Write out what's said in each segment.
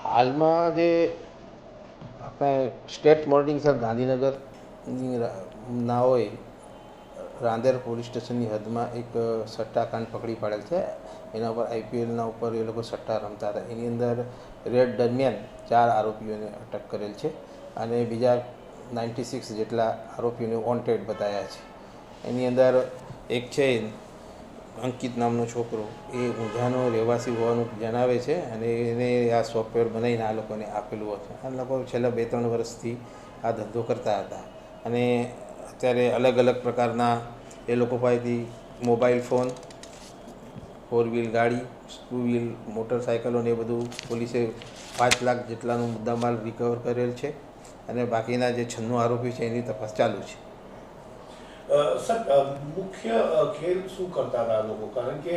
હાલમાં જે આપણે સ્ટેટ મોર્નિંગ સર ગાંધીનગરની ના હોય રાંદેર પોલીસ સ્ટેશનની હદમાં એક સટ્ટાકાંડ પકડી પાડેલ છે. એના ઉપર આઈપીએલના ઉપર એ લોકો સટ્ટા રમતા હતા. એની અંદર રેડ દરમિયાન 4 આરોપીઓને અટક કરેલ છે અને બીજા 96 જેટલા આરોપીઓને વોન્ટેડ બતાવ્યા છે. એની અંદર એક છે અંકિત નામનો છોકરો, એ ઊંઝાનો રહેવાસી હોવાનું જણાવે છે અને એને આ સોફ્ટવેર બનાવીને આ લોકોને આપેલું હતું. આ લોકો છેલ્લા 2-3 વર્ષથી આ ધંધો કરતા હતા અને અત્યારે અલગ અલગ પ્રકારના એ લોકો પાસેથી મોબાઈલ ફોન, 4 વ્હીલ ગાડી, 2 વ્હીલ મોટરસાઇકલો ને એ બધું પોલીસે 5 લાખ જેટલાનો મુદ્દામાલ રિકવર કરેલ છે અને બાકીના જે 96 આરોપી છે એની તપાસ ચાલુ છે. સર, મુખ્ય ખેલ શું કરતા હતા લોકો? કારણ કે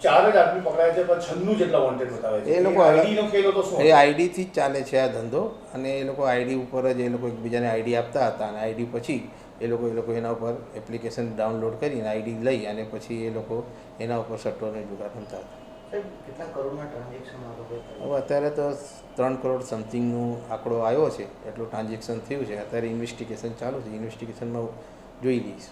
4 જ આદમી પકડાય છે પણ 96 જેટલા વોન્ટેડ બતાવે છે. એ લોકો આઈડીનો ખેલ હતો શું? એ આઈડીથી જ ચાલે છે આ ધંધો અને એ લોકો આઈડી ઉપર જ એ લોકો એકબીજાને આઈડી આપતા હતા અને આઈડી પછી એ લોકો એના ઉપર એપ્લિકેશન ડાઉનલોડ કરીને આઈડી લઈ અને પછી એ લોકો એના ઉપર સટ્ટોને જુગાર રમતા હતા. કેટલા કરોડના ટ્રાન્ઝેક્શન હવે અત્યારે તો 3 કરોડ સમથિંગનો આંકડો આવ્યો છે, એટલું ટ્રાન્ઝેક્શન થયું છે. અત્યારે ઇન્વેસ્ટિગેશન ચાલુ છે, ઇન્વેસ્ટિગેશનમાં જોઈ લઈશ.